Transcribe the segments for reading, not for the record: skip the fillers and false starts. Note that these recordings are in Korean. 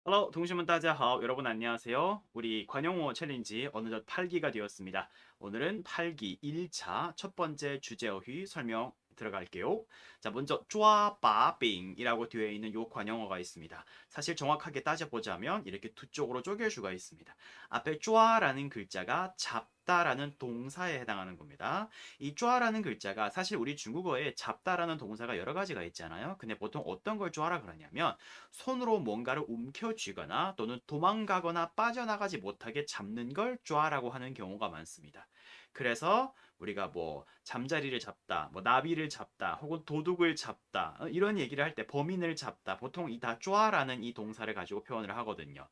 Hello, 동시문 따자하오. 여러분 안녕하세요. 우리 관용어 챌린지 어느덧 8기가 되었습니다. 오늘은 8기 1차 첫 번째 주제어휘 설명 들어갈게요. 자, 먼저 쪼아바빙이라고 되어 있는 요 관용어가 있습니다. 사실 정확하게 따져보자면 이렇게 두 쪽으로 쪼갤 수가 있습니다. 앞에 쪼아라는 글자가 잡다라는 동사에 해당하는 겁니다. 이 쪼아라는 글자가 사실 우리 중국어에 잡다라는 동사가 여러 가지가 있잖아요. 근데 보통 어떤 걸 쪼아라 그러냐면 손으로 뭔가를 움켜쥐거나 또는 도망가거나 빠져나가지 못하게 잡는 걸 쥐라고 하는 경우가 많습니다. 그래서 우리가 뭐 잠자리를 잡다, 뭐 나비를 잡다, 혹은 도둑을 잡다 이런 얘기를 할 때 범인을 잡다 보통 이 다 쥐라는 이 동사를 가지고 표현을 하거든요.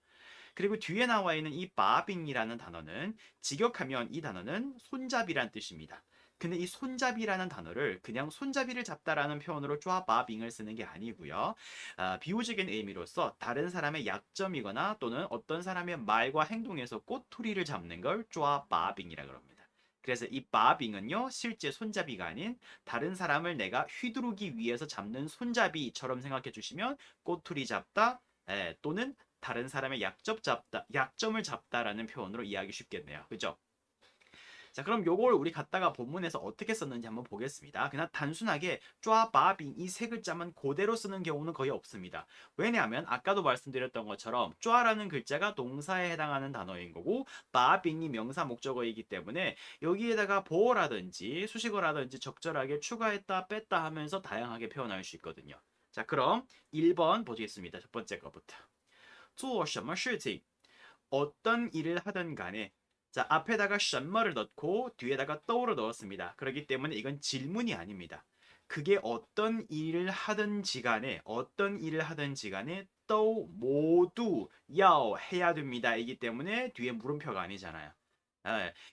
그리고 뒤에 나와 있는 이 바빙이라는 단어는 직역하면 이 단어는 손잡이란 뜻입니다. 근데 이 손잡이라는 단어를 그냥 손잡이를 잡다라는 표현으로 쥐바빙을 쓰는 게 아니고요. 비유적인 의미로서 다른 사람의 약점이거나 또는 어떤 사람의 말과 행동에서 꼬투리를 잡는 걸 쥐바빙이라 그럽니다. 그래서 이 바빙은요 실제 손잡이가 아닌 다른 사람을 내가 휘두르기 위해서 잡는 손잡이처럼 생각해 주시면 꼬투리 잡다 또는 다른 사람의 약점을 잡다라는 표현으로 이해하기 쉽겠네요. 그죠? 자, 그럼 요걸 우리 갖다가 본문에서 어떻게 썼는지 한번 보겠습니다. 그냥 단순하게 쫙바빙 이 세 글자만 그대로 쓰는 경우는 거의 없습니다. 왜냐하면 아까도 말씀드렸던 것처럼 쫙라는 글자가 동사에 해당하는 단어인 거고 바빙이 명사 목적어이기 때문에 여기에다가 보어라든지 수식어라든지 적절하게 추가했다 뺐다 하면서 다양하게 표현할 수 있거든요. 자, 그럼 1번 보겠습니다. 첫 번째 거부터. 做什么事情 어떤 일을 하든 간에 자 앞에다가 什么를 넣고 뒤에다가 떠오를 넣었습니다. 그렇기 때문에 이건 질문이 아닙니다. 그게 어떤 일을 하든지 간에 또 모두 야 해야 됩니다. 이기 때문에 뒤에 물음표가 아니잖아요.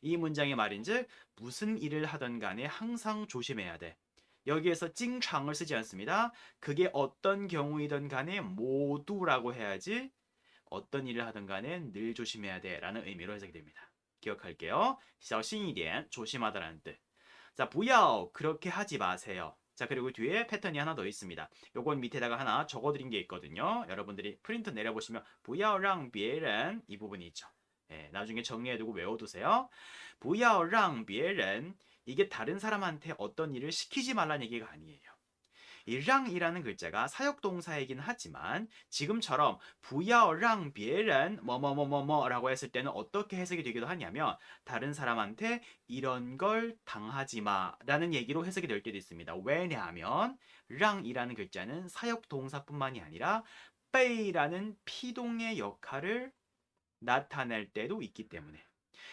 이 문장의 말인즉 무슨 일을 하든 간에 항상 조심해야 돼. 여기에서 찡창을 쓰지 않습니다. 그게 어떤 경우이든 간에 모두라고 해야지 어떤 일을 하든 간에 늘 조심해야 돼 라는 의미로 해석이 됩니다. 기억할게요. 小心一点 조심하다라는 뜻. 자, 不要 그렇게 하지 마세요. 자, 그리고 뒤에 패턴이 하나 더 있습니다. 요건 밑에다가 하나 적어드린 게 있거든요. 여러분들이 프린트 내려보시면 不要让别人 이 부분이 있죠. 예, 나중에 정리해두고 외워두세요. 不要让别人 이게 다른 사람한테 어떤 일을 시키지 말라는 얘기가 아니에요. 이 랑이라는 글자가 사역동사이긴 하지만 지금처럼 不要让别人 뭐뭐뭐뭐뭐라고 했을 때는 어떻게 해석이 되기도 하냐면 다른 사람한테 이런 걸 당하지 마라는 얘기로 해석이 될 때도 있습니다. 왜냐하면 랑이라는 글자는 사역동사뿐만이 아니라 베이라는 피동의 역할을 나타낼 때도 있기 때문에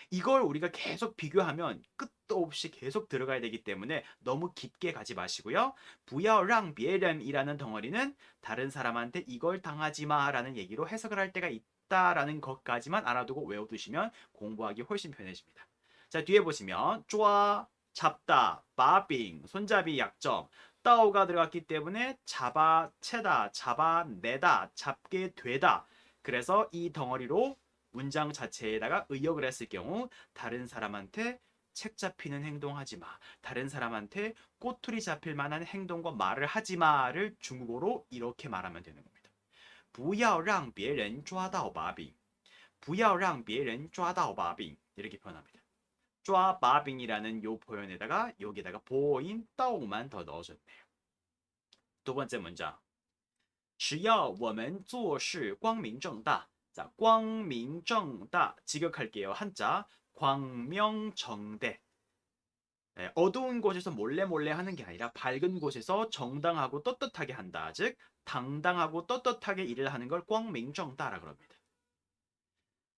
이걸 우리가 계속 비교하면 끝도 없이 계속 들어가야 되기 때문에 너무 깊게 가지 마시고요. 不要让别人이라는 덩어리는 다른 사람한테 이걸 당하지 마라는 얘기로 해석을 할 때가 있다라는 것까지만 알아두고 외워두시면 공부하기 훨씬 편해집니다. 자, 뒤에 보시면 쪼아, 잡다, 바빙, 손잡이 약점, 따오가 들어갔기 때문에 잡아채다, 잡아내다, 잡게 되다. 그래서 이 덩어리로 문장 자체에다가 의역을 했을 경우 다른 사람한테 책 잡히는 행동하지 마. 다른 사람한테 꼬투리 잡힐 만한 행동과 말을 하지 마를 중국어로 이렇게 말하면 되는 겁니다. 不要让别人抓到把柄.不要让别人抓到把柄. 이렇게 표현합니다. 抓把柄이라는 요 표현에다가 여기다가 보어인 따오만 더 넣어줬네요. 두 번째 문장. 只要我们做事光明正大 자, 光明正大 직역할게요. 한자 광명정대. 네, 어두운 곳에서 몰래 몰래 하는 게 아니라 밝은 곳에서 정당하고 떳떳하게 한다. 즉 당당하고 떳떳하게 일을 하는 걸光明正大라 그럽니다.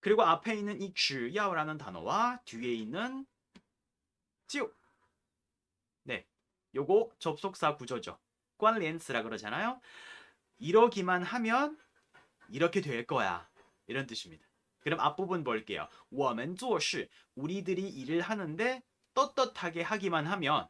그리고 앞에 있는 이 只要라는 단어와 뒤에 있는 就 네, 요거 접속사 구조죠. 关联词라 그러잖아요. 이러기만 하면 이렇게 될 거야. 이런 뜻입니다. 그럼 앞부분 볼게요. 我们做事 우리들이 일을 하는데 떳떳하게 하기만 하면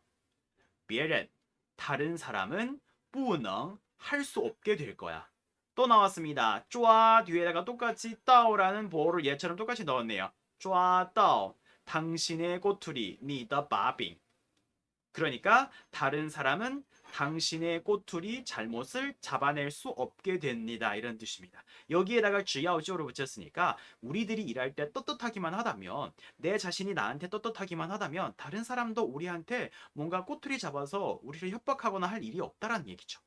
别人 다른 사람은 不能할 수 없게 될 거야. 또 나왔습니다. 抓 뒤에다가 똑같이 到라는 보호를 얘처럼 똑같이 넣었네요. 抓到 당신의 꼬투리 你的把柄 그러니까 다른 사람은 당신의 꼬투리 잘못을 잡아낼 수 없게 됩니다. 이런 뜻입니다. 여기에다가 쥐야오지오를 붙였으니까 우리들이 일할 때 떳떳하기만 하다면 내 자신이 나한테 떳떳하기만 하다면 다른 사람도 우리한테 뭔가 꼬투리 잡아서 우리를 협박하거나 할 일이 없다라는 얘기죠.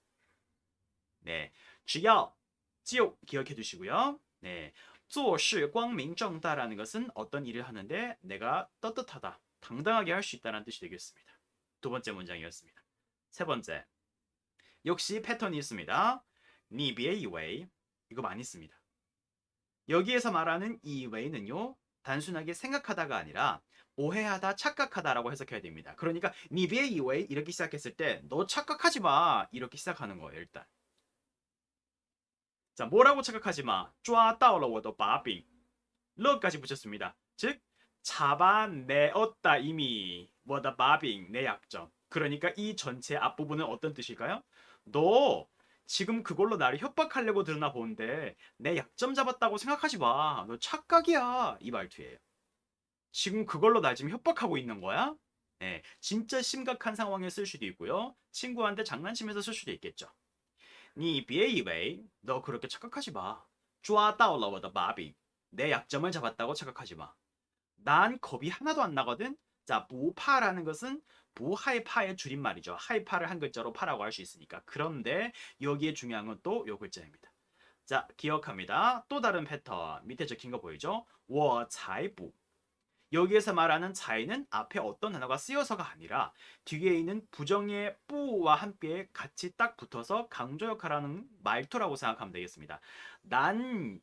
네, 쥐야오지오 기억해 두시고요. 네, 做事光明正大라는 것은 어떤 일을 하는데 내가 떳떳하다, 당당하게 할 수 있다는 뜻이 되겠습니다. 두 번째 문장이었습니다. 세 번째, 역시 패턴이 있습니다. 你别以为 이거 많이 씁니다. 여기에서 말하는 이외는요, 단순하게 생각하다가 아니라 오해하다, 착각하다라고 해석해야 됩니다. 그러니까 你别以为 이렇게 시작했을 때 너 착각하지 마 이렇게 시작하는 거예요. 일단 자, 뭐라고 착각하지 마? 抓到了我的把柄 러까지 붙였습니다. 즉 잡아내었다 이미 我的把柄 내 약점. 그러니까 이 전체 앞부분은 어떤 뜻일까요? 너 지금 그걸로 나를 협박하려고 들나 보는데 내 약점 잡았다고 생각하지 마. 너 착각이야. 이 말투예요. 지금 그걸로 날 지금 협박하고 있는 거야? 네, 진짜 심각한 상황에 쓸 수도 있고요. 친구한테 장난치면서 쓸 수도 있겠죠. 你别以为너 그렇게 착각하지 마. 抓到了我的把柄. 내 약점을 잡았다고 착각하지 마. 난 겁이 하나도 안 나거든. 자, 부파라는 것은 부하이파의 줄임말이죠. 하이파를 한 글자로 파라고 할 수 있으니까. 그런데 여기에 중요한 건 또 요 글자입니다. 자, 기억합니다. 또 다른 패턴. 밑에 적힌 거 보이죠? 我才不. 여기에서 말하는 자이는 앞에 어떤 단어가 쓰여서가 아니라 뒤에 있는 부정의 뿌와 함께 같이 딱 붙어서 강조 역할하는 말투라고 생각하면 되겠습니다. 난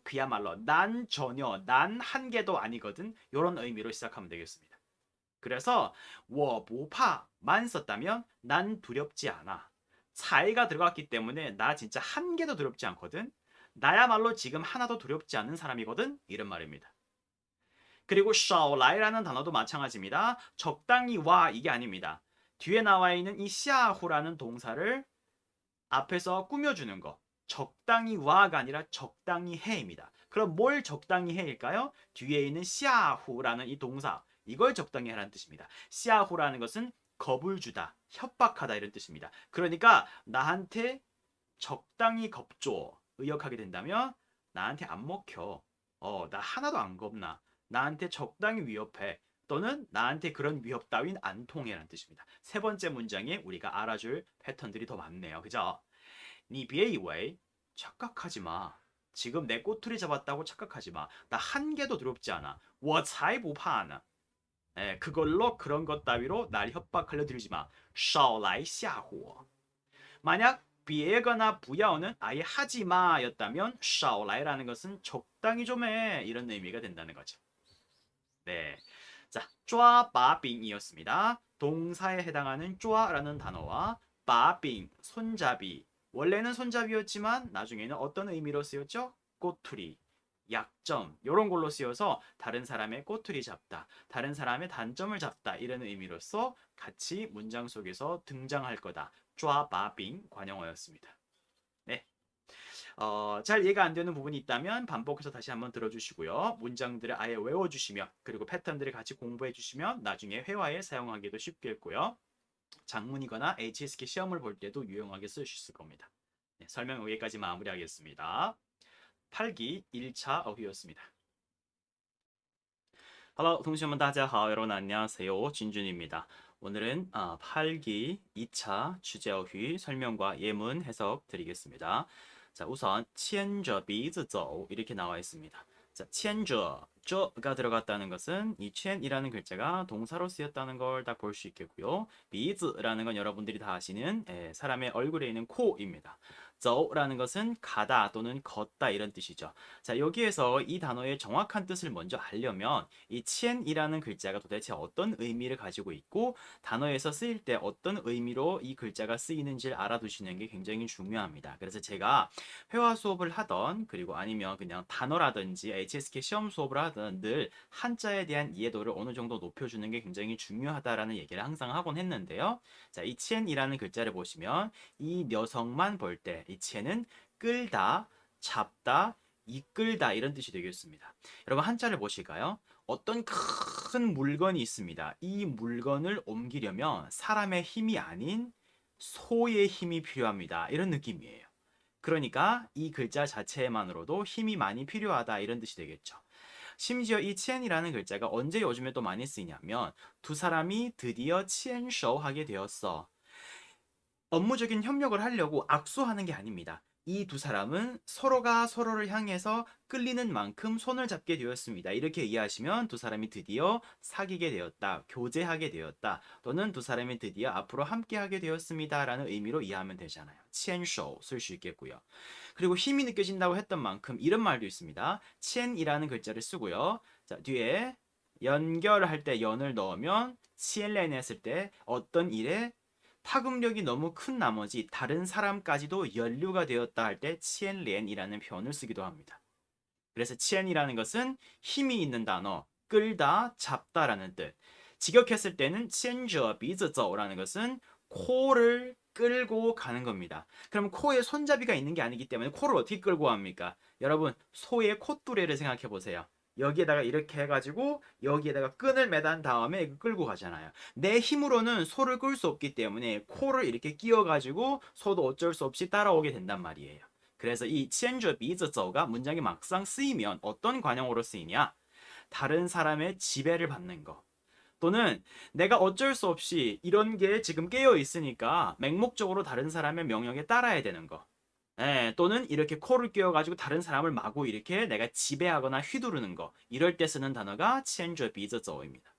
그야말로 난 전혀 난 한 개도 아니거든. 이런 의미로 시작하면 되겠습니다. 그래서 我不怕만 썼다면 난 두렵지 않아. 자이가 들어갔기 때문에 나 진짜 한 개도 두렵지 않거든. 나야말로 지금 하나도 두렵지 않은 사람이거든. 이런 말입니다. 그리고 少来라는 단어도 마찬가지입니다. 적당히 와 이게 아닙니다. 뒤에 나와 있는 이 시아후라는 동사를 앞에서 꾸며주는 거. 적당히 와가 아니라 적당히 해입니다. 그럼 뭘 적당히 해일까요? 뒤에 있는 시아후라는 이 동사. 이걸 적당히 하라는 뜻입니다. 시아후라는 것은 겁을 주다, 협박하다 이런 뜻입니다. 그러니까 나한테 적당히 겁줘 의역하게 된다면 나한테 안 먹혀. 나 하나도 안 겁나. 나한테 적당히 위협해. 또는 나한테 그런 위협 따윈 안 통해라는 뜻입니다. 세 번째 문장에 우리가 알아줄 패턴들이 더 많네요. 그죠? 你别以为 착각하지 마. 지금 내 꼬투리 잡았다고 착각하지 마. 나 한 개도 두렵지 않아. 我才不怕呢. 그걸로 그런 것 따위로 날 협박하려 들지 마. 少来吓唬我. 만약 비에거나 부야어는 아예 하지 마였다면 少来라는 것은 적당히 좀 해. 이런 의미가 된다는 거죠. 네. 자, 抓把柄이었습니다. 동사에 해당하는 抓라는 단어와 把柄, 손잡이. 원래는 손잡이였지만 나중에는 어떤 의미로 쓰였죠? 꼬투리, 약점 이런 걸로 쓰여서 다른 사람의 꼬투리 잡다, 다른 사람의 단점을 잡다 이런 의미로서 같이 문장 속에서 등장할 거다. 抓把柄 관용어였습니다. 네. 잘 이해가 안 되는 부분이 있다면 반복해서 다시 한번 들어주시고요. 문장들을 아예 외워주시면 그리고 패턴들을 같이 공부해 주시면 나중에 회화에 사용하기도 쉽겠고요. 장문이거나 HSK 시험을 볼 때도 유용하게 쓸 수 있을 겁니다. 네, 설명 여기까지 마무리하겠습니다. 8기 1차 어휘였습니다. Hello, 同学们大家好. 여러분 안녕하세요. 진준입니다. 오늘은 8기 2차 주제 어휘 설명과 예문 해석 드리겠습니다. 자, 우선 牵着鼻子走 이렇게 나와 있습니다. 자, 牵着 가 들어갔다는 것은 이 牵이라는 글자가 동사로 쓰였다는 걸 딱 볼 수 있겠고요. 鼻子라는 건 여러분들이 다 아시는 사람의 얼굴에 있는 코입니다. 走라는 것은 가다 또는 걷다 이런 뜻이죠. 자, 여기에서 이 단어의 정확한 뜻을 먼저 알려면 이 牵이라는 글자가 도대체 어떤 의미를 가지고 있고 단어에서 쓰일 때 어떤 의미로 이 글자가 쓰이는지를 알아두시는 게 굉장히 중요합니다. 그래서 제가 회화 수업을 하던 그리고 아니면 그냥 단어라든지 HSK 시험 수업을 하던 늘 한자에 대한 이해도를 어느 정도 높여주는 게 굉장히 중요하다라는 얘기를 항상 하곤 했는데요. 자, 이 牵이라는 글자를 보시면 이 녀석만 볼 때 이 牵은 끌다, 잡다, 이끌다 이런 뜻이 되겠습니다. 여러분 한자를 보실까요? 어떤 큰 물건이 있습니다. 이 물건을 옮기려면 사람의 힘이 아닌 소의 힘이 필요합니다. 이런 느낌이에요. 그러니까 이 글자 자체만으로도 힘이 많이 필요하다 이런 뜻이 되겠죠. 심지어 이 치엔이라는 글자가 언제 요즘에 또 많이 쓰이냐면 두 사람이 드디어 치엔쇼 하게 되었어. 업무적인 협력을 하려고 악수하는 게 아닙니다. 이 두 사람은 서로가 서로를 향해서 끌리는 만큼 손을 잡게 되었습니다. 이렇게 이해하시면 두 사람이 드디어 사귀게 되었다, 교제하게 되었다, 또는 두 사람이 드디어 앞으로 함께하게 되었습니다. 라는 의미로 이해하면 되잖아요. 치엔쇼 쓸 수 있겠고요. 그리고 힘이 느껴진다고 했던 만큼 이런 말도 있습니다. 치엔이라는 글자를 쓰고요. 자, 뒤에 연결할 때 연을 넣으면 치엔렌 했을 때 어떤 일에 파급력이 너무 큰 나머지 다른 사람까지도 연루가 되었다 할 때 치엔렌이라는 표현을 쓰기도 합니다. 그래서 치엔이라는 것은 힘이 있는 단어, 끌다, 잡다라는 뜻. 직역했을 때는 치엔저 비즈저라는 것은 코를 끌고 가는 겁니다. 그럼 코에 손잡이가 있는 게 아니기 때문에 코를 어떻게 끌고 갑니까? 여러분, 소의 콧뚜레를 생각해 보세요. 여기에다가 이렇게 해가지고 여기에다가 끈을 매단 다음에 끌고 가잖아요. 내 힘으로는 소를 끌 수 없기 때문에 코를 이렇게 끼워가지고 소도 어쩔 수 없이 따라오게 된단 말이에요. 그래서 이 치엔저 비즈저가 문장에 막상 쓰이면 어떤 관용어로 쓰이냐? 다른 사람의 지배를 받는 거. 또는 내가 어쩔 수 없이 이런 게 지금 깨어 있으니까 맹목적으로 다른 사람의 명령에 따라야 되는 거. 예, 또는 이렇게 코를 끼워가지고 다른 사람을 마구 이렇게 내가 지배하거나 휘두르는 거. 이럴 때 쓰는 단어가 치엔저 비즈저입니다.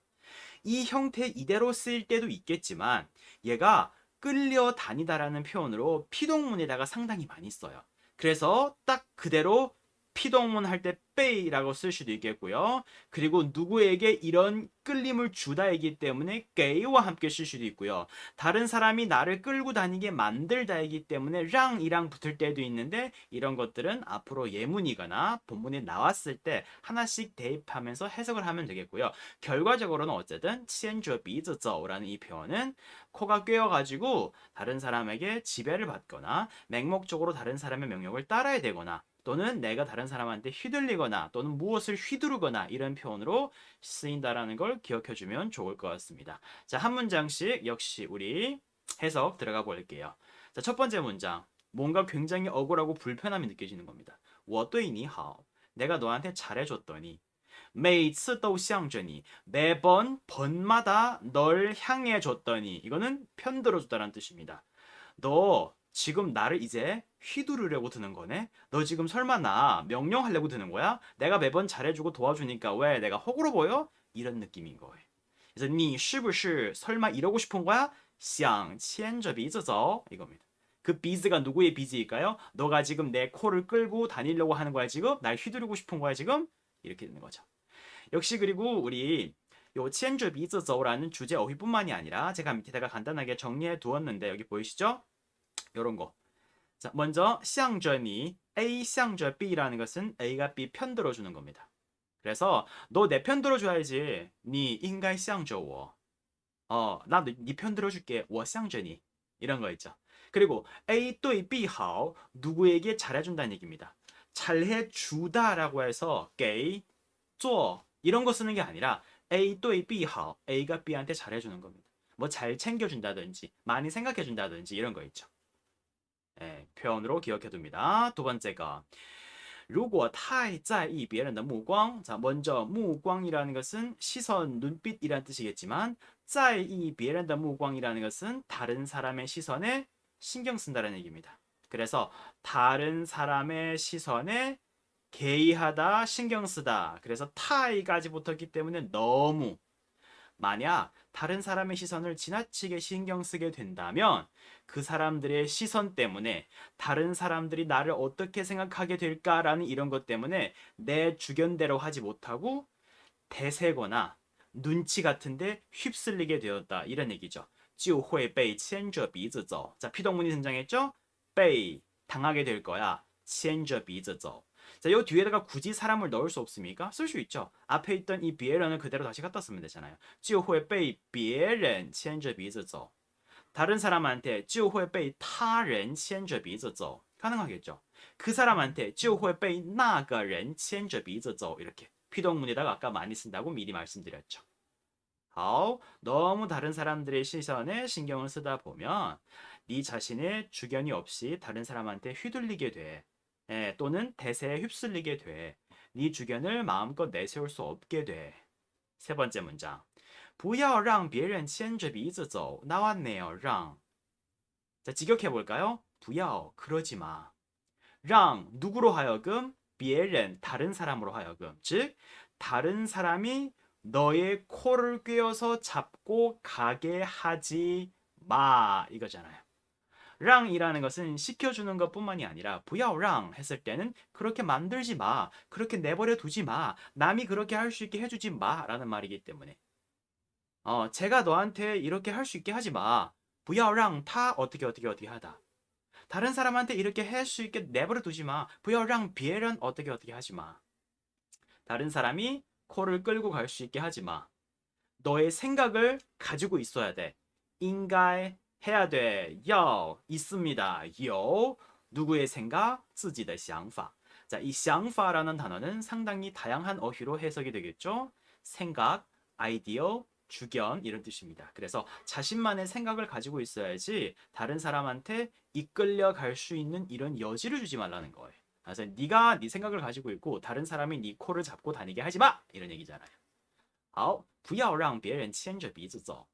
이 형태 이대로 쓰일 때도 있겠지만 얘가 끌려다니다라는 표현으로 피동문에다가 상당히 많이 써요. 그래서 딱 그대로 피동문 할 때 빼이라고 쓸 수도 있겠고요. 그리고 누구에게 이런 끌림을 주다이기 때문에 게이와 함께 쓸 수도 있고요. 다른 사람이 나를 끌고 다니게 만들다이기 때문에 랑이랑 붙을 때도 있는데 이런 것들은 앞으로 예문이거나 본문에 나왔을 때 하나씩 대입하면서 해석을 하면 되겠고요. 결과적으로는 어쨌든 치엔저 비즈저라는 이 표현은 코가 꿰어가지고 다른 사람에게 지배를 받거나 맹목적으로 다른 사람의 명령을 따라야 되거나 또는 내가 다른 사람한테 휘둘리거나 또는 무엇을 휘두르거나 이런 표현으로 쓰인다라는 걸 기억해주면 좋을 것 같습니다. 자, 한 문장씩 역시 우리 해석 들어가 볼게요. 자, 첫 번째 문장. 뭔가 굉장히 억울하고 불편함이 느껴지는 겁니다. 我对你好. 내가 너한테 잘해줬더니 每次都向着你. 매번 번마다 널 향해 줬더니 이거는 편들어줬다는 뜻입니다. 너 지금 나를 이제 휘두르려고 드는 거네? 너 지금 설마 나 명령하려고 드는 거야? 내가 매번 잘해주고 도와주니까 왜 내가 호구로 보여? 이런 느낌인 거예요. 그래서 你是不是 설마 이러고 싶은 거야? 想牵着鼻子走 이겁니다. 그 비즈가 누구의 비즈일까요? 너가 지금 내 코를 끌고 다니려고 하는 거야 지금? 날 휘두르고 싶은 거야 지금? 이렇게 되는 거죠. 역시 그리고 우리 요 치엔저 비즈저라는 주제 어휘뿐만이 아니라 제가 밑에다가 간단하게 정리해 두었는데 여기 보이시죠? 요런 거. 자, 먼저 向着你 A 向着 B라는 것은 A가 B 편 들어주는 겁니다. 그래서 너 내 편 들어줘야지. 你应该向着我. 나 네 편 들어줄게. 我向着你. 이런 거 있죠. 그리고 A 对 B 好 누구에게 잘해준다는 얘기입니다. 잘해주다라고 해서 给 做 이런 거 쓰는 게 아니라 A 对 B 好 A가 B한테 잘해주는 겁니다. 뭐 잘 챙겨준다든지 많이 생각해준다든지 이런 거 있죠. 예, 표현으로 기억해둡니다. 두 번째가 如果太在意别人的目光 자, 먼저 目光이라는 것은 시선, 눈빛이라는 뜻이겠지만 在意别人的目光이라는 것은 다른 사람의 시선에 신경 쓴다는 얘기입니다. 그래서 다른 사람의 시선에 개의하다, 신경 쓰다. 그래서 타이까지 붙었기 때문에 너무 만약 다른 사람의 시선을 지나치게 신경 쓰게 된다면 그 사람들의 시선 때문에 다른 사람들이 나를 어떻게 생각하게 될까라는 이런 것 때문에 내 주견대로 하지 못하고 대세거나 눈치 같은데 휩쓸리게 되었다 이런 얘기죠. 就会被牵着鼻子走. 자, 피동문이 등장했죠? 被 당하게 될 거야. 牵着鼻子走. 자, 요 뒤에다가 굳이 사람을 넣을 수 없습니까? 쓸 수 있죠. 앞에 있던 이别人을 그대로 다시 갖다 쓰면 되잖아요. 就会被别人牵着鼻子走. 다른 사람한테 就会被他人牵着鼻子走. 가능하겠죠. 그 사람한테 就会被那个人牵着鼻子走. 이렇게 피동문에다가 아까 많이 쓴다고 미리 말씀드렸죠. 好, 너무 다른 사람들의 시선에 신경을 쓰다 보면 네 자신의 주견이 없이 다른 사람한테 휘둘리게 돼. 예, 또는 대세에 휩쓸리게 돼. 네 주견을 마음껏 내세울 수 없게 돼. 세 번째 문장. 不要让别人牵着鼻子走. 나왔네요. 让. 자, 직역해 볼까요? 不要, 그러지 마. 让, 누구로 하여금? 别人, 다른 사람으로 하여금. 즉, 다른 사람이 너의 코를 꿰어서 잡고 가게 하지 마. 이거잖아요. 랑이라는 것은 시켜주는 것뿐만이 아니라 不要让 했을 때는 그렇게 만들지 마. 그렇게 내버려 두지 마. 남이 그렇게 할 수 있게 해주지 마. 라는 말이기 때문에 제가 너한테 이렇게 할 수 있게 하지 마. 不要让他 어떻게 하다. 다른 사람한테 이렇게 할 수 있게 내버려 두지 마. 不要让别人 어떻게 하지 마. 다른 사람이 코를 끌고 갈 수 있게 하지 마. 너의 생각을 가지고 있어야 돼. 应该 해야 돼. 要 있습니다. 有 누구의 생각? 自己的想法. 자, 이 想法라는 단어는 상당히 다양한 어휘로 해석이 되겠죠. 생각, 아이디어, 주견 이런 뜻입니다. 그래서 자신만의 생각을 가지고 있어야지 다른 사람한테 이끌려 갈 수 있는 이런 여지를 주지 말라는 거예요. 그래서 네가 네 생각을 가지고 있고 다른 사람이 네 코를 잡고 다니게 하지 마! 이런 얘기잖아요. 好,不要让别人牵着鼻子走.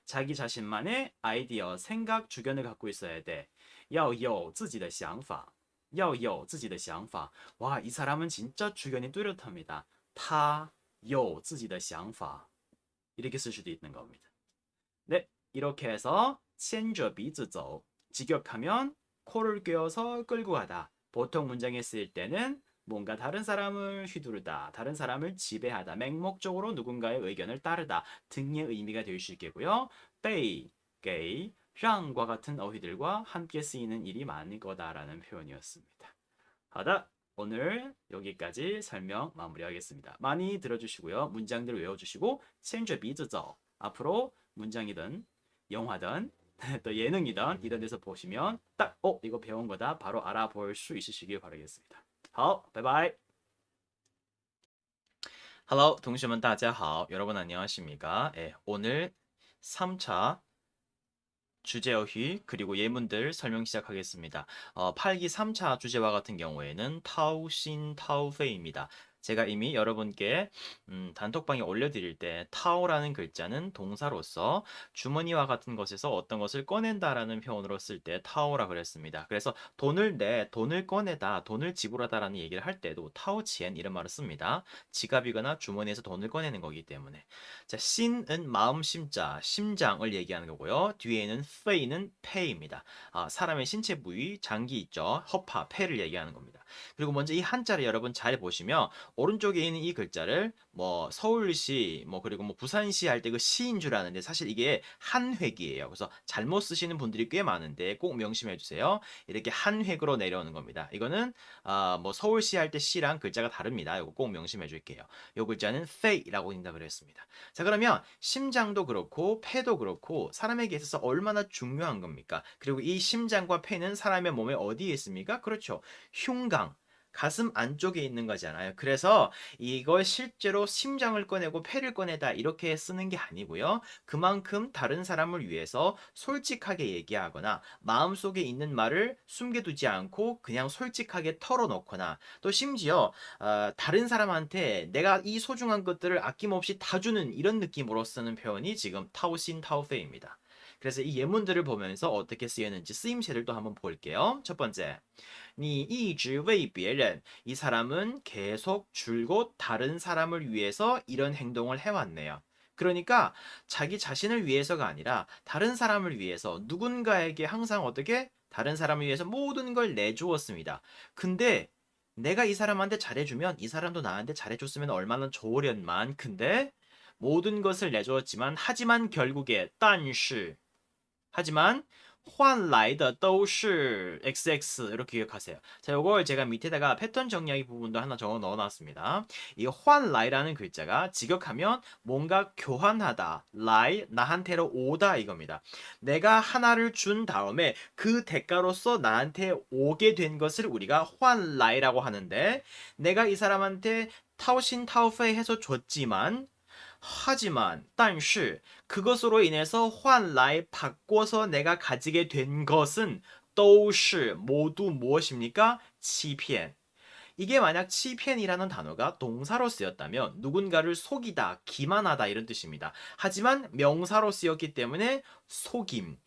자기 자신만의 아이디어, 생각, 주견을 갖고 있어야 돼. 要有自己的想法.要有自己的想法. 와, 이 사람은 진짜 주견이 뚜렷합니다. 他有自己的想法. 이렇게 쓸 수도 있는 겁니다. 네, 이렇게 해서 牵着鼻子走. 직역하면 코를 꿰어서 끌고 가다. 보통 문장에 쓰일 때는 뭔가 다른 사람을 휘두르다, 다른 사람을 지배하다, 맹목적으로 누군가의 의견을 따르다 등의 의미가 될 수 있겠고요. 被, 给, 让과 같은 어휘들과 함께 쓰이는 일이 많을 거다라는 표현이었습니다. 하다, 오늘 여기까지 설명 마무리하겠습니다. 많이 들어주시고요. 문장들 외워주시고 牵着鼻子走. 앞으로 문장이든 영화든 또 예능이든 이런 데서 보시면 딱 이거 배운 거다 바로 알아볼 수 있으시길 바라겠습니다. 好，拜拜。 Hello, 同学们大家好. 여러분 안녕하십니까? 예, 오늘 3차 주제어휘 그리고 예문들 설명 시작하겠습니다. 8기 3차 주제와 같은 경우에는 타오신 타오페이입니다. 제가 이미 여러분께 단톡방에 올려드릴 때 타오라는 글자는 동사로서 주머니와 같은 것에서 어떤 것을 꺼낸다라는 표현으로 쓸 때 타오라 그랬습니다. 그래서 돈을 내, 돈을 꺼내다, 돈을 지불하다라는 얘기를 할 때도 타오치엔 이런 말을 씁니다. 지갑이거나 주머니에서 돈을 꺼내는 거기 때문에. 자, 신은 마음 심자, 심장을 얘기하는 거고요. 뒤에는 페이는 폐입니다. 사람의 신체 부위, 장기 있죠. 허파, 폐를 얘기하는 겁니다. 그리고 먼저 이 한자를 여러분 잘 보시면 오른쪽에 있는 이 글자를 뭐 서울시 그리고 부산시 할 때 그 시인 줄 아는데 사실 이게 한 획이에요. 그래서 잘못 쓰시는 분들이 꽤 많은데 꼭 명심해 주세요. 이렇게 한 획으로 내려오는 겁니다. 이거는 서울시 할 때 시랑 글자가 다릅니다. 이거 꼭 명심해 줄게요. 이 글자는 페이라고 인다고 했습니다. 자, 그러면 심장도 그렇고 폐도 그렇고 사람에게 있어서 얼마나 중요한 겁니까? 그리고 이 심장과 폐는 사람의 몸에 어디에 있습니까? 그렇죠. 흉강, 가슴 안쪽에 있는 거잖아요. 그래서 이걸 실제로 심장을 꺼내고 폐를 꺼내다 이렇게 쓰는 게 아니고요. 그만큼 다른 사람을 위해서 솔직하게 얘기하거나 마음속에 있는 말을 숨겨두지 않고 그냥 솔직하게 털어놓거나 또 심지어 다른 사람한테 내가 이 소중한 것들을 아낌없이 다 주는 이런 느낌으로 쓰는 표현이 지금 타오신 타오페입니다. 그래서 이 예문들을 보면서 어떻게 쓰였는지 쓰임새를 또 한번 볼게요. 첫 번째, 你一直为别人. 이 사람은 계속 줄곧 다른 사람을 위해서 이런 행동을 해왔네요. 그러니까 자기 자신을 위해서가 아니라 다른 사람을 위해서 누군가에게 항상 어떻게 다른 사람을 위해서 모든 걸 내주었습니다. 근데 내가 이 사람한테 잘해주면 이 사람도 나한테 잘해줬으면 얼마나 좋으련만. 근데 모든 것을 내주었지만 하지만 결국에 但是 하지만 换来的都是 XX 이렇게 기억하세요. 자, 요걸 제가 밑에다가 패턴 정리하기 부분도 하나 적어 넣어놨습니다. 이 换来라는 글자가 직역하면 뭔가 교환하다, 来나한테로 오다 이겁니다. 내가 하나를 준 다음에 그 대가로서 나한테 오게 된 것을 우리가 换来라고 하는데 내가 이 사람한테 타오신 타오페이 해서 줬지만 하지만 但是 그것으로 인해서 换来 바꿔서 내가 가지게 된 것은 都是 모두 무엇입니까? 欺骗. 이게 만약 欺骗이라는 단어가 동사로 쓰였다면 누군가를 속이다, 기만하다 이런 뜻입니다. 하지만 명사로 쓰였기 때문에 속임,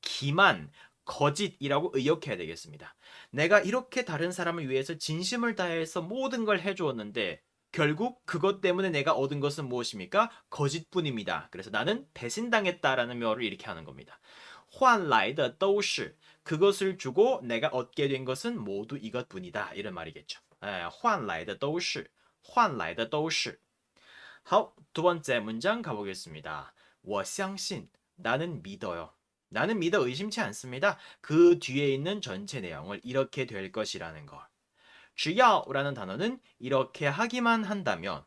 기만, 거짓이라고 의역해야 되겠습니다. 내가 이렇게 다른 사람을 위해서 진심을 다해서 모든 걸 해주었는데 결국 그것 때문에 내가 얻은 것은 무엇입니까? 거짓뿐입니다. 그래서 나는 배신당했다라는 묘를 이렇게 하는 겁니다. 换来的都是 그것을 주고 내가 얻게 된 것은 모두 이것뿐이다. 이런 말이겠죠. 换来的都是换来的都是 好, 두 번째 문장 가보겠습니다. 我相信 나는 믿어요. 나는 믿어 의심치 않습니다. 그 뒤에 있는 전체 내용을 이렇게 될 것이라는 걸. 只要라는 단어는 이렇게 하기만 한다면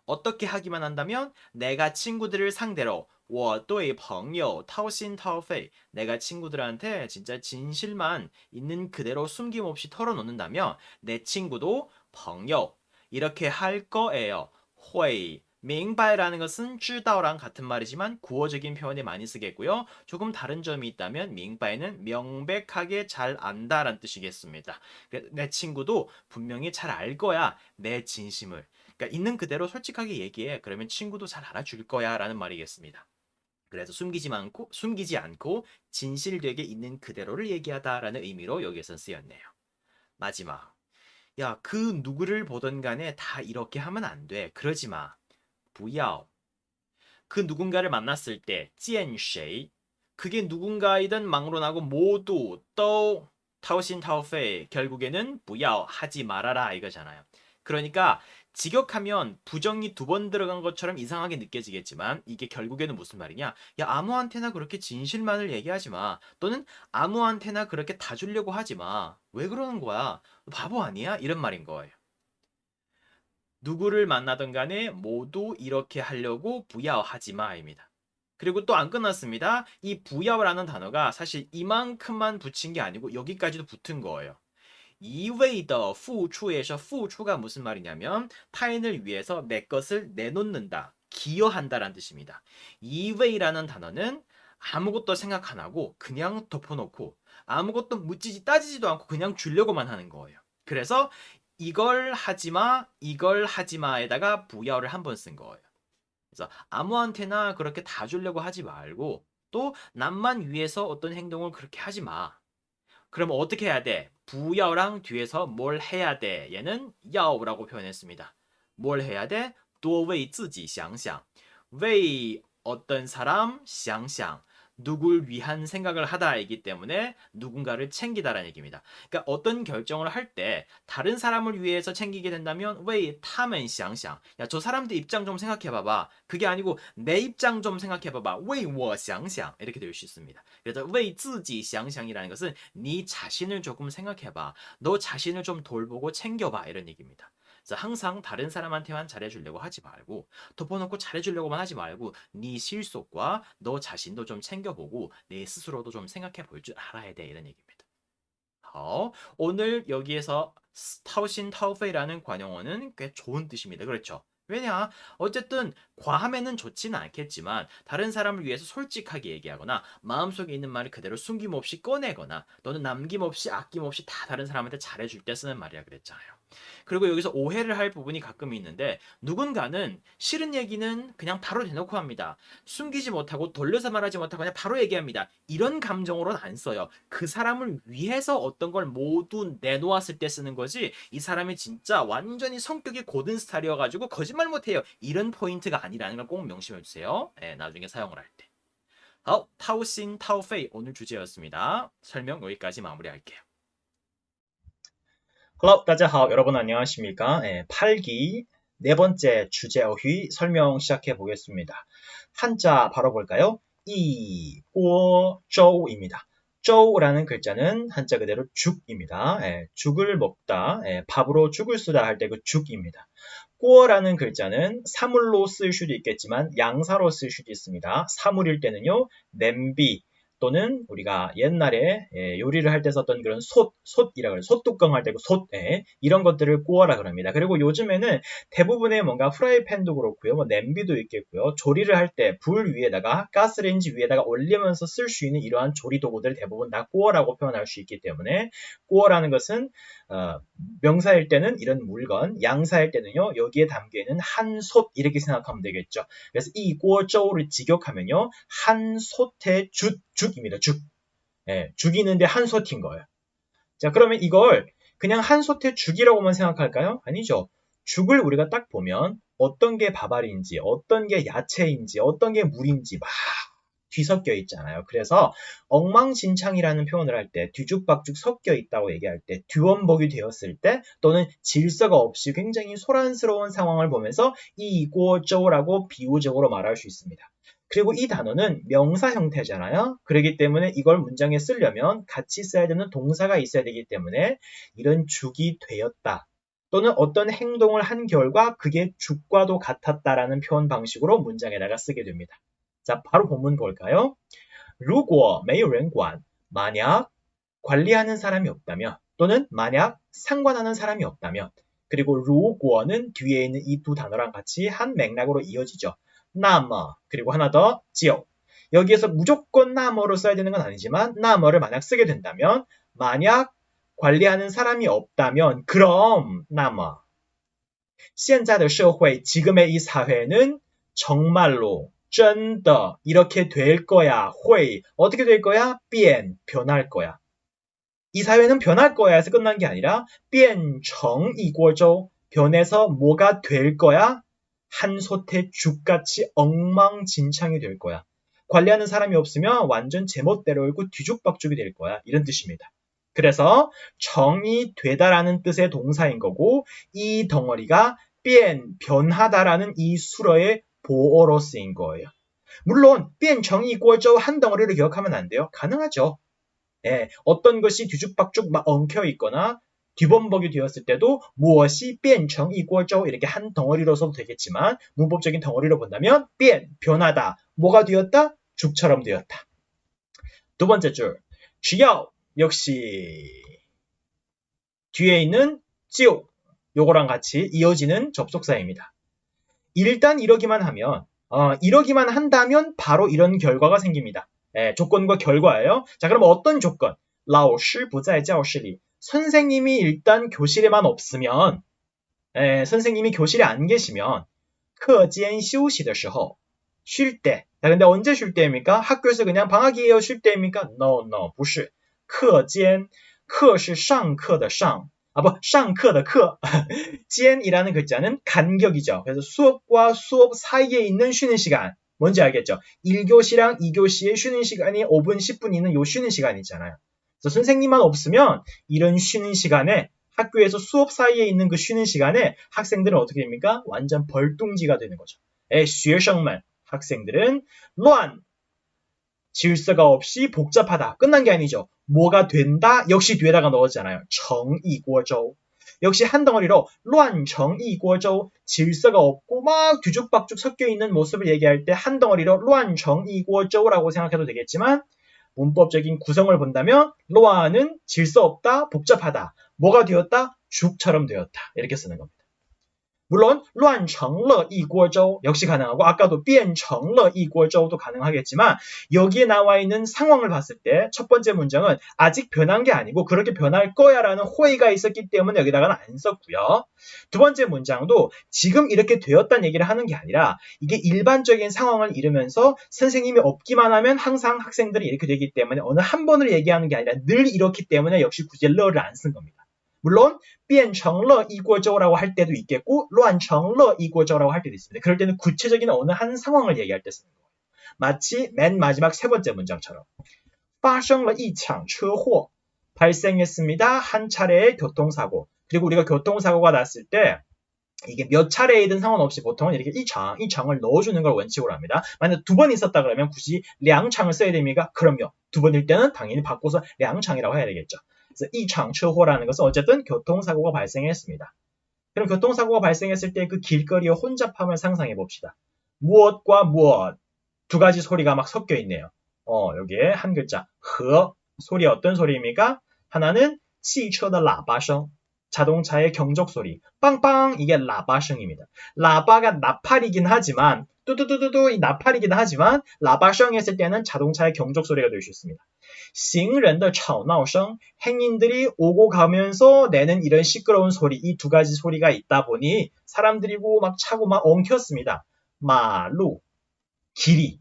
어떻게 하기만 한다면 내가 친구들을 상대로 我对朋友掏心掏肺 내가 친구들한테 진짜 진실만 있는 그대로 숨김없이 털어놓는다면 내 친구도 朋友 이렇게 할 거예요. 会 明白라는 것은 知道랑 같은 말이지만 구어적인 표현에 많이 쓰겠고요. 조금 다른 점이 있다면 明白는 명백하게 잘 안다라는 뜻이겠습니다. 내 친구도 분명히 잘 알 거야. 내 진심을. 그러니까 있는 그대로 솔직하게 얘기해. 그러면 친구도 잘 알아줄 거야 라는 말이겠습니다. 그래서 숨기지 않고 진실되게 있는 그대로를 얘기하다라는 의미로 여기에선 쓰였네요. 마지막. 야, 그 누구를 보던 간에 다 이렇게 하면 안 돼. 그러지 마. 不要. 그 누군가를 만났을 때 见谁 그게 누군가이든 막론하고 모두 또 타오신타오페이 결국에는 不要 하지 말아라 이거잖아요. 그러니까 직역하면 부정이 두 번 들어간 것처럼 이상하게 느껴지겠지만 이게 결국에는 무슨 말이냐? 야, 아무한테나 그렇게 진실만을 얘기하지 마. 또는 아무한테나 그렇게 다 주려고 하지 마. 왜 그러는 거야? 바보 아니야? 이런 말인 거예요. 누구를 만나든 간에 모두 이렇게 하려고 不要 하지 마입니다. 그리고 또 안 끝났습니다. 이 不要라는 단어가 사실 이만큼만 붙인 게 아니고 여기까지도 붙은 거예요. 一味的付出에서 付出가 무슨 말이냐면 타인을 위해서 내 것을 내놓는다, 기여한다라는 뜻입니다. 一味라는 단어는 아무것도 생각 안 하고 그냥 덮어놓고 아무것도 묻지지 따지지도 않고 그냥 주려고만 하는 거예요. 그래서 이걸 하지마, 이걸 하지마에다가 不要를 한 번 쓴 거예요. 그래서 아무한테나 그렇게 다 주려고 하지 말고 또 남만 위해서 어떤 행동을 그렇게 하지 마. 그럼 어떻게 해야 돼? 不要랑 뒤에서 뭘 해야 돼? 얘는 要라고 표현했습니다. 뭘 해야 돼? 多为自己想想. 为 어떤 사람 想想. 누굴 위한 생각을 하다이기 때문에 누군가를 챙기다라는 얘기입니다. 그러니까 어떤 결정을 할 때 다른 사람을 위해서 챙기게 된다면 为他们想想. 야, 저 사람들 입장 좀 생각해 봐봐. 그게 아니고 내 입장 좀 생각해 봐봐. 为我想想. 이렇게 될 수 있습니다. 그래서 为自己想想이라는 것은 네 자신을 조금 생각해 봐. 너 자신을 좀 돌보고 챙겨 봐. 이런 얘기입니다. 그래서 항상 다른 사람한테만 잘해주려고 하지 말고 덮어놓고 잘해주려고만 하지 말고 네 실속과 너 자신도 좀 챙겨보고 내 스스로도 좀 생각해 볼 줄 알아야 돼 이런 얘기입니다. 오늘 여기에서 타오신 타오페이라는 관용어는 꽤 좋은 뜻입니다. 그렇죠? 왜냐? 어쨌든 과하면은 좋지는 않겠지만 다른 사람을 위해서 솔직하게 얘기하거나 마음속에 있는 말을 그대로 숨김없이 꺼내거나 또는 남김없이 아낌없이 다 다른 사람한테 잘해줄 때 쓰는 말이라 그랬잖아요. 그리고 여기서 오해를 할 부분이 가끔 있는데 누군가는 싫은 얘기는 그냥 바로 대놓고 합니다. 숨기지 못하고 돌려서 말하지 못하고 그냥 바로 얘기합니다. 이런 감정으로는 안 써요. 그 사람을 위해서 어떤 걸 모두 내놓았을 때 쓰는 거지 이 사람이 진짜 완전히 성격이 고든 스타일이어가지고 거짓말 못해요. 이런 포인트가 아니라는 걸 꼭 명심해 주세요. 네, 나중에 사용을 할 때. 타오신 타오페이 오늘 주제였습니다. 설명 여기까지 마무리할게요. Hello, 大家好. 여러분 안녕하십니까? 8기 네 번째 주제어휘 설명 시작해 보겠습니다. 한자 바로 볼까요? 이꼬조입니다. 쪼우라는 글자는 한자 그대로 죽입니다. 죽을 먹다, 밥으로 죽을 쓰다 할 때 그 죽입니다. 꼬어라는 글자는 사물로 쓸 수도 있겠지만 양사로 쓸 수도 있습니다. 사물일 때는요, 냄비 또는 우리가 옛날에 요리를 할 때 썼던 그런 솥이라 그래요. 솥뚜껑 할 때 그 솥, 이런 것들을 꾸어라 그럽니다. 그리고 요즘에는 대부분의 뭔가 프라이팬도 그렇고요. 뭐 냄비도 있겠고요. 조리를 할 때 불 위에다가 가스레인지 위에다가 올리면서 쓸 수 있는 이러한 조리 도구들 대부분 다 꾸어라고 표현할 수 있기 때문에 꾸어라는 것은 명사일 때는 이런 물건, 양사일 때는요. 여기에 담겨있는 한 솥 이렇게 생각하면 되겠죠. 그래서 이 꾸어저우를 직역하면요. 한 솥의 죽입니다. 죽. 죽이 있는데 한 솥인 거예요. 자, 그러면 이걸 그냥 한 솥의 죽이라고만 생각할까요? 아니죠. 죽을 우리가 딱 보면 어떤 게 밥알인지, 어떤 게 야채인지, 어떤 게 물인지 막 뒤섞여 있잖아요. 그래서 엉망진창이라는 표현을 할 때, 뒤죽박죽 섞여 있다고 얘기할 때, 뒤원복이 되었을 때, 또는 질서가 없이 굉장히 소란스러운 상황을 보면서 이고저라고 비유적으로 말할 수 있습니다. 그리고 이 단어는 명사 형태잖아요. 그렇기 때문에 이걸 문장에 쓰려면 같이 써야 되는 동사가 있어야 되기 때문에 이런 죽이 되었다. 또는 어떤 행동을 한 결과 그게 죽과도 같았다라는 표현 방식으로 문장에다가 쓰게 됩니다. 자, 바로 본문 볼까요? 如果没有人管, 만약 관리하는 사람이 없다면, 또는 만약 상관하는 사람이 없다면, 그리고 如果는 뒤에 있는 이 두 단어랑 같이 한 맥락으로 이어지죠. 那么, 그리고 하나 더, 就. 여기에서 무조건 那么로 써야 되는 건 아니지만 那么를 만약 쓰게 된다면, 만약 관리하는 사람이 없다면, 그럼 那么现在的社会, 지금의 이 사회는 정말로 真的 이렇게 될 거야. 会 어떻게 될 거야? 变 변할 거야. 이 사회는 변할 거야 해서 끝난 게 아니라 变成一锅粥 변해서 뭐가 될 거야? 한 솥의 죽같이 엉망진창이 될 거야. 관리하는 사람이 없으면 완전 제멋대로 일고 뒤죽박죽이 될 거야. 이런 뜻입니다. 그래서 정이 되다라는 뜻의 동사인 거고 이 덩어리가 变 변하다라는 이 수어의 보어로 쓰인 거예요. 물론 变成一锅粥 한 덩어리를 기억하면 안 돼요. 가능하죠. 어떤 것이 뒤죽박죽 막 엉켜 있거나 뒤범벅이 되었을 때도 무엇이 变成一锅粥 이렇게 한 덩어리로 써도 되겠지만 문법적인 덩어리로 본다면 变 변하다. 뭐가 되었다? 죽처럼 되었다. 두 번째 줄 只要 역시 뒤에 있는 就 요거랑 같이 이어지는 접속사입니다. 일단 이러기만 하면 이러기만 한다면 바로 이런 결과가 생깁니다. 조건과 결과예요. 자, 그럼 어떤 조건? 老师不在教室里 선생님이 일단 교실에만 없으면 선생님이 교실에 안 계시면 课间休息的时候 쉴 때. 자, 근데 언제 쉴 때입니까? 학교에서 그냥 방학이에요. 쉴 때입니까? No, 不是. 课间 课是上课的上上课的课 间이라는 글자는 간격이죠. 그래서 수업과 수업 사이에 있는 쉬는 시간 뭔지 알겠죠? 1교시랑 2교시에 쉬는 시간이 5분, 10분 있는 요 쉬는 시간 있잖아요. 그래서 선생님만 없으면 이런 쉬는 시간에 학교에서 수업 사이에 있는 그 쉬는 시간에 학생들은 어떻게 됩니까? 완전 벌뚱지가 되는 거죠. 学生们 학생들은 乱 질서가 없이 복잡하다. 끝난 게 아니죠. 뭐가 된다? 역시 뒤에다가 넣었잖아요. 成一锅粥 역시 한 덩어리로 乱成一锅粥 질서가 없고 막 뒤죽박죽 섞여 있는 모습을 얘기할 때 한 덩어리로 乱成一锅粥라고 생각해도 되겠지만 문법적인 구성을 본다면 乱은 질서 없다, 복잡하다. 뭐가 되었다? 죽처럼 되었다. 이렇게 쓰는 겁니다. 물론 乱成了一锅粥 역시 가능하고 아까도 变成了一锅粥도 가능하겠지만 여기에 나와 있는 상황을 봤을 때 첫 번째 문장은 아직 변한 게 아니고 그렇게 변할 거야 라는 호의가 있었기 때문에 여기다가는 안 썼고요. 두 번째 문장도 지금 이렇게 되었다는 얘기를 하는 게 아니라 이게 일반적인 상황을 이루면서 선생님이 없기만 하면 항상 학생들이 이렇게 되기 때문에 어느 한 번을 얘기하는 게 아니라 늘 이렇기 때문에 역시 굳이 러를 안 쓴 겁니다. 물론 变成了一锅粥라고 할 때도 있겠고 乱成了一锅粥라고 할 때도 있습니다. 그럴 때는 구체적인 어느 한 상황을 얘기할 때 쓰는 거예요. 마치 맨 마지막 세 번째 문장처럼 发生了一场车祸 발생했습니다. 한 차례의 교통사고. 그리고 우리가 교통사고가 났을 때 이게 몇 차례이든 상관없이 보통은 이렇게 이 창을 넣어주는 걸 원칙으로 합니다. 만약 두 번 있었다 그러면 굳이 량창을 써야 됩니까? 그럼요. 두 번일 때는 당연히 바꿔서 량창이라고 해야 되겠죠. 그래서 이 장처호라는 것은 어쨌든 교통사고가 발생했습니다. 그럼 교통사고가 발생했을 때 그 길거리의 혼잡함을 상상해 봅시다. 무엇과 무엇 두 가지 소리가 막 섞여 있네요. 여기에 한 글자 和 소리 어떤 소리입니까? 하나는 汽车的喇叭声 자동차의 경적 소리 빵빵 이게 라바성입니다. 라바가 나팔이긴 하지만 뚜두두두두 이 나팔이긴 하지만 라바성 했을 때는 자동차의 경적 소리가 될 수 있습니다. 行人的吵闹声 행인들이 오고 가면서 내는 이런 시끄러운 소리 이 두 가지 소리가 있다 보니 사람들이고 막 차고 막 엉켰습니다. 마루 길이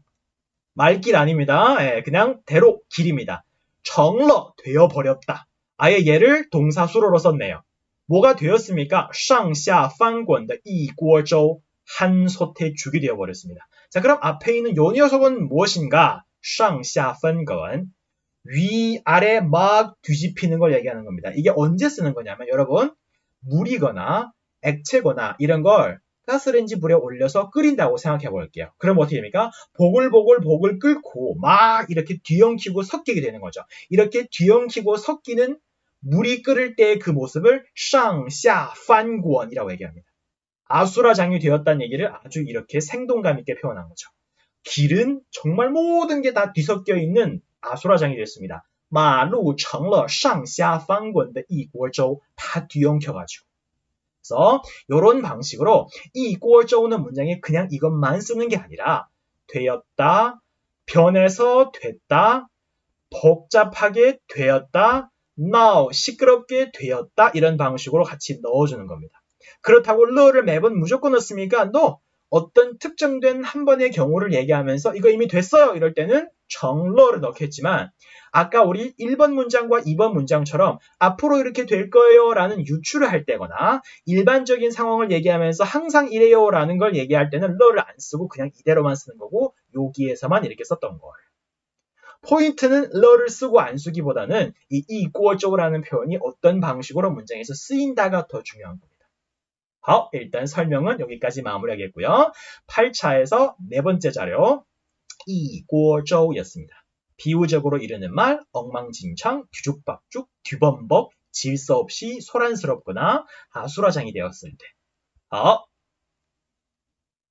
말길 아닙니다. 그냥 대로 길입니다. 정러 되어버렸다. 아예 얘를 동사수로로 썼네요. 뭐가 되었습니까? 上下翻滚的一锅粥 한 솥에 죽이 되어버렸습니다. 자, 그럼 앞에 있는 요 녀석은 무엇인가? 上下翻滚 위아래 막 뒤집히는 걸 얘기하는 겁니다. 이게 언제 쓰는 거냐면 여러분 물이거나 액체거나 이런 걸 가스레인지 불에 올려서 끓인다고 생각해 볼게요. 그럼 어떻게 됩니까? 보글보글 끓고 막 이렇게 뒤엉키고 섞이게 되는 거죠. 이렇게 뒤엉키고 섞이는 물이 끓을 때의 그 모습을 上下翻滚이라고 얘기합니다. 아수라장이 되었다는 얘기를 아주 이렇게 생동감 있게 표현한 거죠. 길은 정말 모든 게 다 뒤섞여 있는 아수라장이 됐습니다. 马路成了上下翻滚的一锅粥 다 뒤엉켜가지고. 그래서 이런 방식으로 이 꼴저우는 문장에 그냥 이것만 쓰는 게 아니라 되었다, 변해서 됐다, 복잡하게 되었다, now 시끄럽게 되었다 이런 방식으로 같이 넣어주는 겁니다. 그렇다고 러를 매번 무조건 넣습니까? no. 어떤 특정된 한 번의 경우를 얘기하면서 이거 이미 됐어요 이럴 때는 정러를 넣겠지만 아까 우리 1번 문장과 2번 문장처럼 앞으로 이렇게 될 거예요 라는 유추를 할 때거나 일반적인 상황을 얘기하면서 항상 이래요 라는 걸 얘기할 때는 러를 안 쓰고 그냥 이대로만 쓰는 거고 여기에서만 이렇게 썼던 거예요. 포인트는 러를 쓰고 안 쓰기보다는 이 이꼬어쩌라는 표현이 어떤 방식으로 문장에서 쓰인다가 더 중요한 겁니다. 일단 설명은 여기까지 마무리하겠고요. 8차에서 네 번째 자료 이꼬저우였습니다. 비유적으로 이르는 말, 엉망진창, 뒤죽박죽, 뒤범벅, 질서 없이 소란스럽거나 아수라장이 되었을 때.